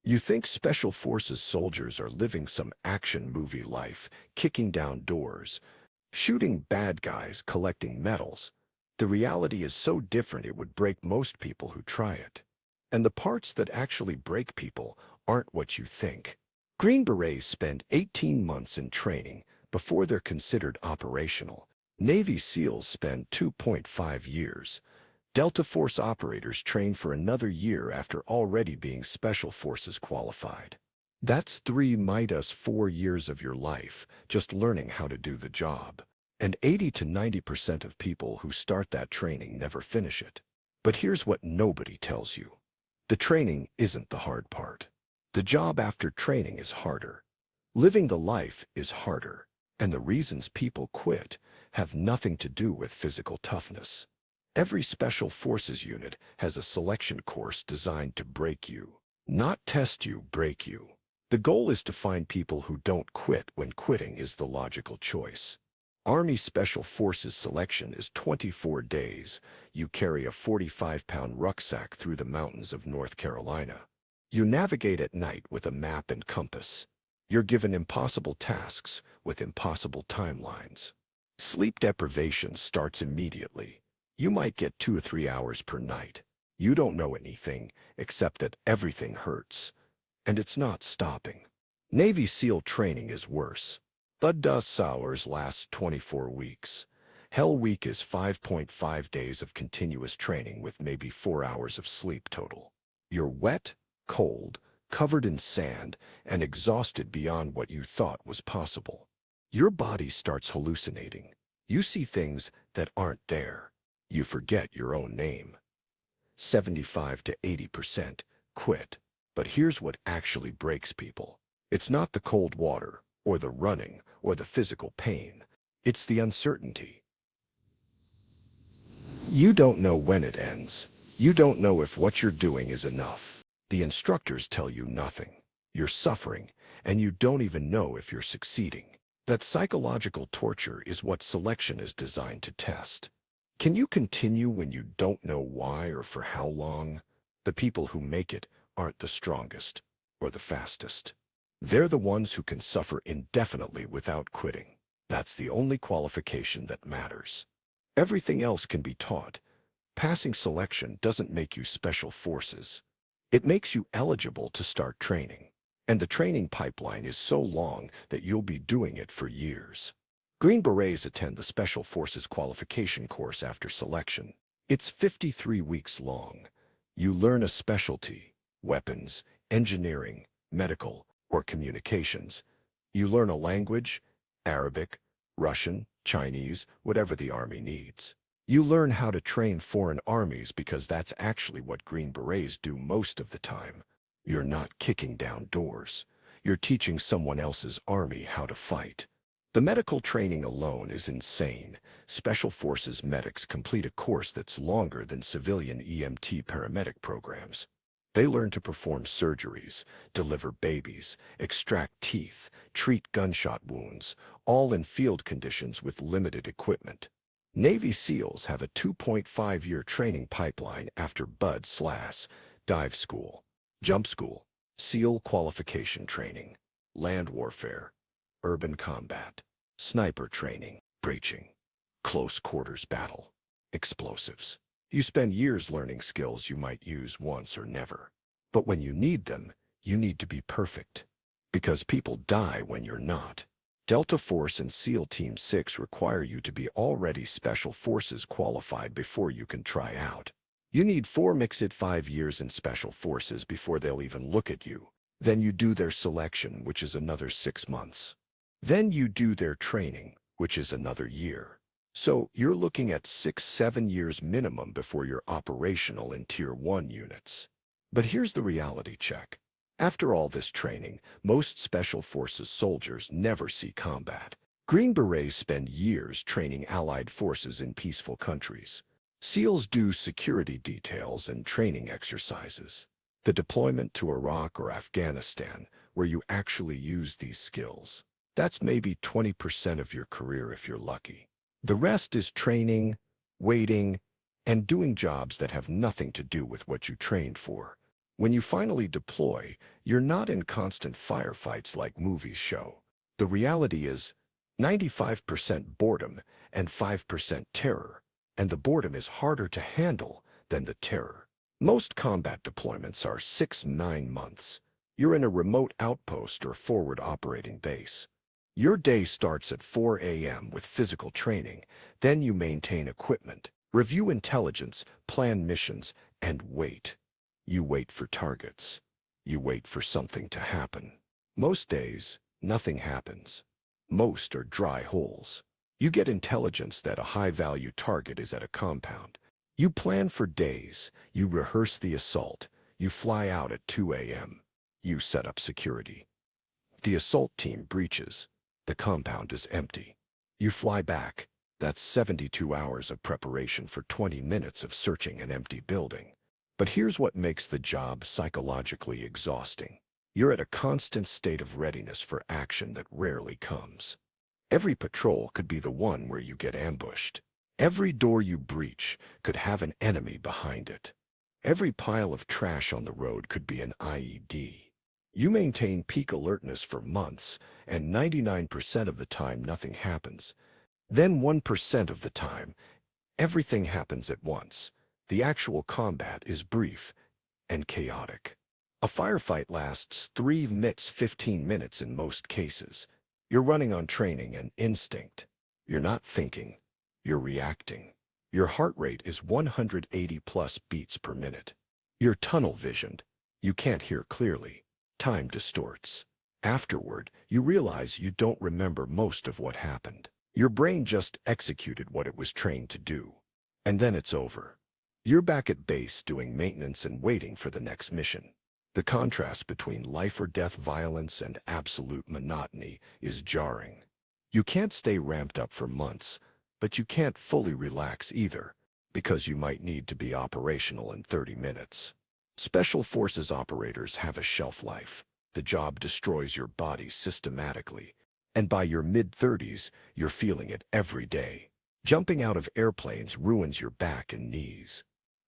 You think Special Forces soldiers are living some action movie life, kicking down doors, shooting bad guys, collecting medals. The reality is so different it would break most people who try it. And the parts that actually break people aren't what you think. Green Berets spend 18 months in training before they're considered operational. Navy SEALs spend 2.5 years. Delta Force operators train for another year after already being Special Forces qualified. That's 3 - 4 years of your life just learning how to do the job. And 80 to 90% of people who start that training never finish it. But here's what nobody tells you. The training isn't the hard part. The job after training is harder. Living the life is harder. And the reasons people quit have nothing to do with physical toughness. Every Special Forces unit has a selection course designed to break you. Not test you, break you. The goal is to find people who don't quit when quitting is the logical choice. Army Special Forces selection is 24 days. You carry a 45-pound rucksack through the mountains of North Carolina. You navigate at night with a map and compass. You're given impossible tasks with impossible timelines. Sleep deprivation starts immediately. You might get 2 or 3 hours per night. You don't know anything except that everything hurts. And it's not stopping. Navy SEAL training is worse. The Dust Hours lasts 24 weeks. Hell Week is 5.5 days of continuous training with maybe 4 hours of sleep total. You're wet, cold, covered in sand, and exhausted beyond what you thought was possible. Your body starts hallucinating. You see things that aren't there. You forget your own name. 75 to 80% quit. But here's what actually breaks people. It's not the cold water, or the running, or the physical pain. It's the uncertainty. You don't know when it ends. You don't know if what you're doing is enough. The instructors tell you nothing. You're suffering, and you don't even know if you're succeeding. That psychological torture is what selection is designed to test. Can you continue when you don't know why or for how long? The people who make it aren't the strongest or the fastest. They're the ones who can suffer indefinitely without quitting. That's the only qualification that matters. Everything else can be taught. Passing selection doesn't make you Special Forces. It makes you eligible to start training. And the training pipeline is so long that you'll be doing it for years. Green Berets attend the Special Forces qualification course after selection. It's 53 weeks long. You learn a specialty, weapons, engineering, medical, or communications. You learn a language, Arabic, Russian, Chinese, whatever the Army needs. You learn how to train foreign armies because that's actually what Green Berets do most of the time. You're not kicking down doors. You're teaching someone else's army how to fight. The medical training alone is insane. Special Forces medics complete a course that's longer than civilian EMT paramedic programs. They learn to perform surgeries, deliver babies, extract teeth, treat gunshot wounds, all in field conditions with limited equipment. Navy SEALs have a 2.5-year training pipeline after dive school, jump school, SEAL qualification training, land warfare, urban combat, sniper training, breaching, close quarters battle, explosives. You spend years learning skills you might use once or never. But when you need them, you need to be perfect. Because people die when you're not. Delta Force and SEAL Team 6 require you to be already Special Forces qualified before you can try out. You need 5 years in Special Forces before they'll even look at you. Then you do their selection, which is another 6 months. Then you do their training, which is another year. So you're looking at 6-7 years minimum before you're operational in Tier 1 units. But here's the reality check. After all this training, most Special Forces soldiers never see combat. Green Berets spend years training allied forces in peaceful countries. SEALs do security details and training exercises. The deployment to Iraq or Afghanistan, where you actually use these skills, that's maybe 20% of your career if you're lucky. The rest is training, waiting, and doing jobs that have nothing to do with what you trained for. When you finally deploy, You're not in constant firefights like movies show. The reality is 95% boredom and 5% terror, and the boredom is harder to handle than the terror. Most combat deployments are 6-9 months. You're in a remote outpost or forward operating base. Your day starts at 4 a.m. with physical training, then you maintain equipment, review intelligence, plan missions, and wait. You wait for targets. You wait for something to happen. Most days, nothing happens. Most are dry holes. You get intelligence that a high-value target is at a compound. You plan for days. You rehearse the assault. You fly out at 2 a.m. You set up security. The assault team breaches. The compound is empty. You fly back. That's 72 hours of preparation for 20 minutes of searching an empty building. But here's what makes the job psychologically exhausting. You're at a constant state of readiness for action that rarely comes. Every patrol could be the one where you get ambushed. Every door you breach could have an enemy behind it. Every pile of trash on the road could be an IED. You maintain peak alertness for months, and 99% of the time nothing happens. Then 1% of the time, everything happens at once. The actual combat is brief and chaotic. A firefight lasts 3 minutes, 15 minutes in most cases. You're running on training and instinct. You're not thinking. You're reacting. Your heart rate is 180 plus beats per minute. You're tunnel-visioned. You can't hear clearly. Time distorts. Afterward, you realize you don't remember most of what happened. Your brain just executed what it was trained to do. And then it's over. You're back at base doing maintenance and waiting for the next mission. The contrast between life or death violence and absolute monotony is jarring. You can't stay ramped up for months, but you can't fully relax either, because you might need to be operational in 30 minutes. Special Forces operators have a shelf life. The job destroys your body systematically, and by your mid-30s, you're feeling it every day. Jumping out of airplanes ruins your back and knees.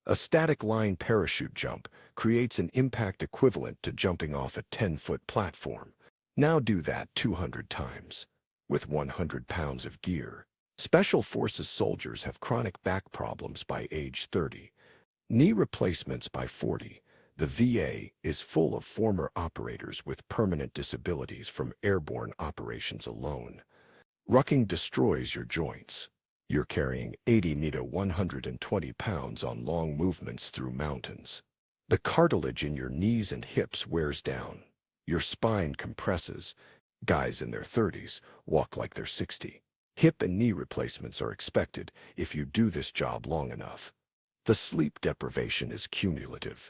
A static line parachute jump creates an impact equivalent to jumping off a 10-foot platform. Now do that 200 times, with 100 pounds of gear. Special Forces soldiers have chronic back problems by age 30, knee replacements by 40. The VA is full of former operators with permanent disabilities from airborne operations alone. Rucking destroys your joints. You're carrying 80 to 120 pounds on long movements through mountains. The cartilage in your knees and hips wears down. Your spine compresses. Guys in their 30s walk like they're 60. Hip and knee replacements are expected if you do this job long enough. The sleep deprivation is cumulative.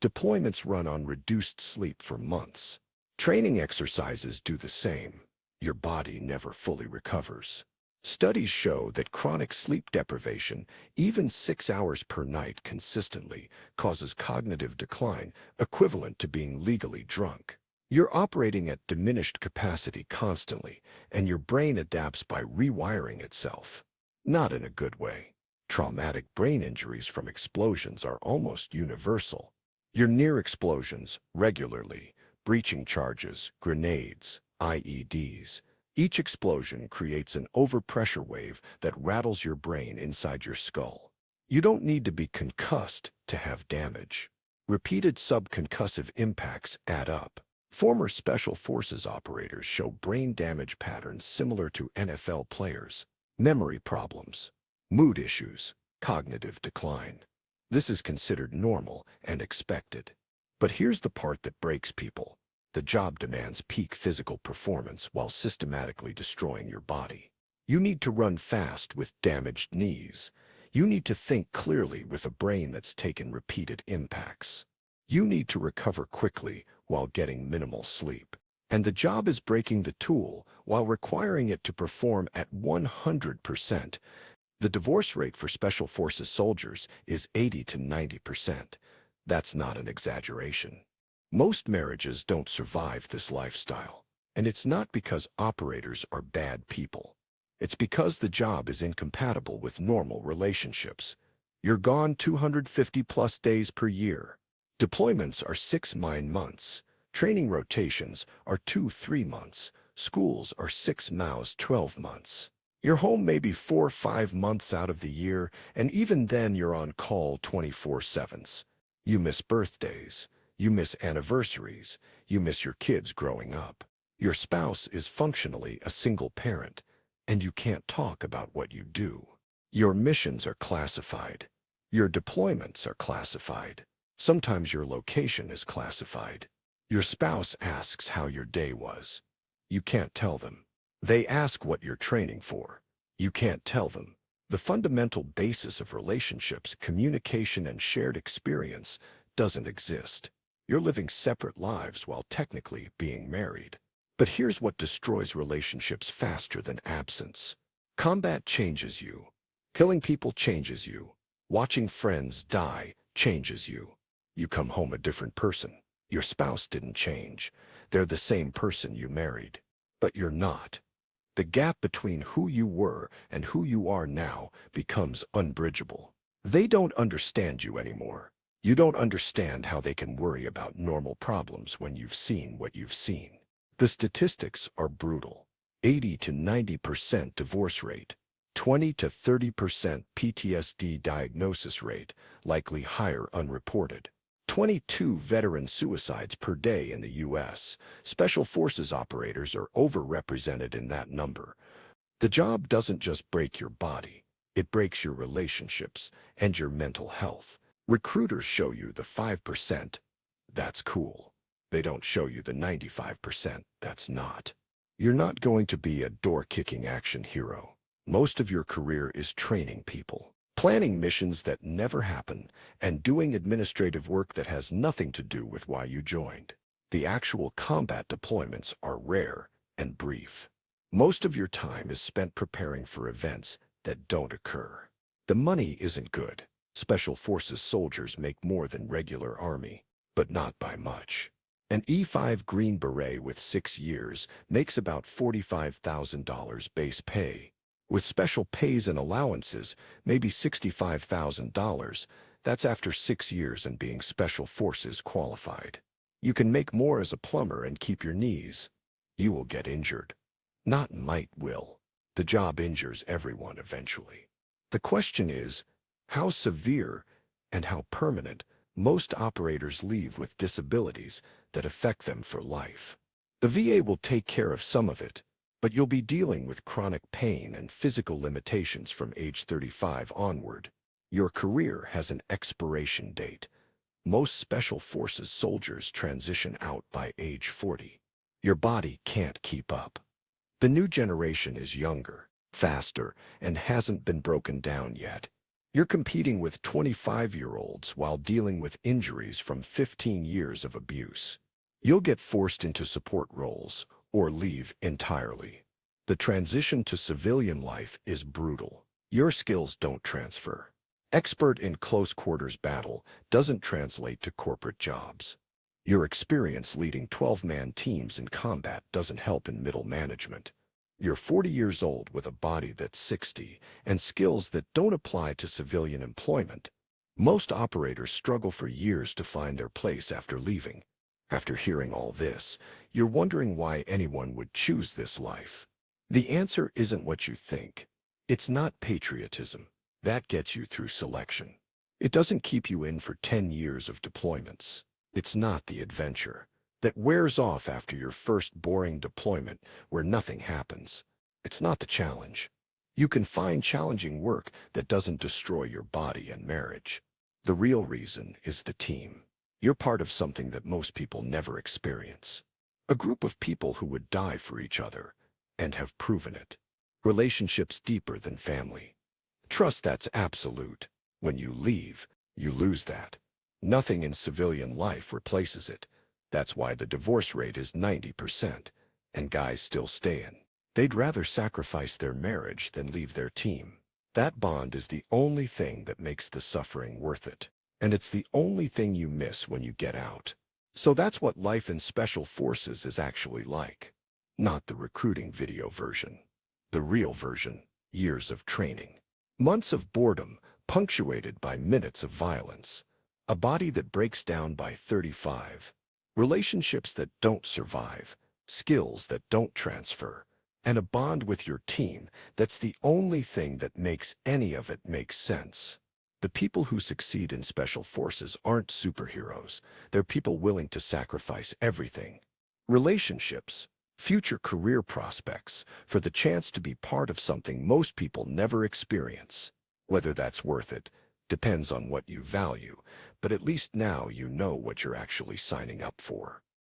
Deployments run on reduced sleep for months. Training exercises do the same. Your body never fully recovers. Studies show that chronic sleep deprivation, even 6 hours per night consistently, causes cognitive decline equivalent to being legally drunk. You're operating at diminished capacity constantly, and your brain adapts by rewiring itself. Not in a good way. Traumatic brain injuries from explosions are almost universal. You're near explosions regularly, breaching charges, grenades, IEDs. Each explosion creates an overpressure wave that rattles your brain inside your skull. You don't need to be concussed to have damage. Repeated subconcussive impacts add up. Former Special Forces operators show brain damage patterns similar to NFL players: memory problems, mood issues, cognitive decline. This is considered normal and expected. But here's the part that breaks people. The job demands peak physical performance while systematically destroying your body. You need to run fast with damaged knees. You need to think clearly with a brain that's taken repeated impacts. You need to recover quickly while getting minimal sleep. And the job is breaking the tool while requiring it to perform at 100%. The divorce rate for Special Forces soldiers is 80 to 90%. That's not an exaggeration. Most marriages don't survive this lifestyle. And it's not because operators are bad people. It's because the job is incompatible with normal relationships. You're gone 250 plus days per year. Deployments are 6-9 months. Training rotations are 2-3 months. Schools are 6 months, 12 months. Your home may be 4-5 months out of the year, and even then you're on call 24/7. You miss birthdays. You miss anniversaries. You miss your kids growing up. Your spouse is functionally a single parent, and you can't talk about what you do. Your missions are classified. Your deployments are classified. Sometimes your location is classified. Your spouse asks how your day was. You can't tell them. They ask what you're training for. You can't tell them. The fundamental basis of relationships, communication, and shared experience doesn't exist. You're living separate lives while technically being married. But here's what destroys relationships faster than absence. Combat changes you. Killing people changes you. Watching friends die changes you. You come home a different person. Your spouse didn't change. They're the same person you married. But you're not. The gap between who you were and who you are now becomes unbridgeable. They don't understand you anymore. You don't understand how they can worry about normal problems when you've seen what you've seen. The statistics are brutal. 80 to 90% divorce rate, 20 to 30% PTSD diagnosis rate, likely higher unreported. 22 veteran suicides per day in the U.S. Special Forces operators are overrepresented in that number. The job doesn't just break your body, it breaks your relationships and your mental health. Recruiters show you the 5%. That's cool. They don't show you the 95%. That's not. You're not going to be a door-kicking action hero. Most of your career is training people, planning missions that never happen, and doing administrative work that has nothing to do with why you joined. The actual combat deployments are rare and brief. Most of your time is spent preparing for events that don't occur. The money isn't good. Special Forces soldiers make more than regular Army, but not by much. An E5 Green Beret with 6 years makes about $45,000 base pay. With special pays and allowances, maybe $65,000. That's after 6 years and being Special Forces qualified. You can make more as a plumber and keep your knees. You will get injured. Not might will. The job injures everyone eventually. The question is, how severe and how permanent? Most operators leave with disabilities that affect them for life. The VA will take care of some of it, but you'll be dealing with chronic pain and physical limitations from age 35 onward. Your career has an expiration date. Most Special Forces soldiers transition out by age 40. Your body can't keep up. The new generation is younger, faster, and hasn't been broken down yet. You're competing with 25-year-olds while dealing with injuries from 15 years of abuse. You'll get forced into support roles or leave entirely. The transition to civilian life is brutal. Your skills don't transfer. Expert in close quarters battle doesn't translate to corporate jobs. Your experience leading 12-man teams in combat doesn't help in middle management. You're 40 years old with a body that's 60 and skills that don't apply to civilian employment. Most operators struggle for years to find their place after leaving. After hearing all this, you're wondering why anyone would choose this life. The answer isn't what you think. It's not patriotism. That gets you through selection. It doesn't keep you in for 10 years of deployments. It's not the adventure that wears off after your first boring deployment where nothing happens. It's not the challenge. You can find challenging work that doesn't destroy your body and marriage. The real reason is the team. You're part of something that most people never experience. A group of people who would die for each other and have proven it. Relationships deeper than family. Trust that's absolute. When you leave, you lose that. Nothing in civilian life replaces it. That's why the divorce rate is 90%, and guys still stay in. They'd rather sacrifice their marriage than leave their team. That bond is the only thing that makes the suffering worth it. And it's the only thing you miss when you get out. So that's what life in Special Forces is actually like. Not the recruiting video version. The real version, years of training. Months of boredom, punctuated by minutes of violence. A body that breaks down by 35. relationships that don't survive, skills that don't transfer, and a bond with your team that's the only thing that makes any of it make sense. The people who succeed in special forces aren't superheroes. They're people willing to sacrifice everything. Relationships, future career prospects, for the chance to be part of something most people never experience. Whether that's worth it depends on what you value, but at least now you know what you're actually signing up for.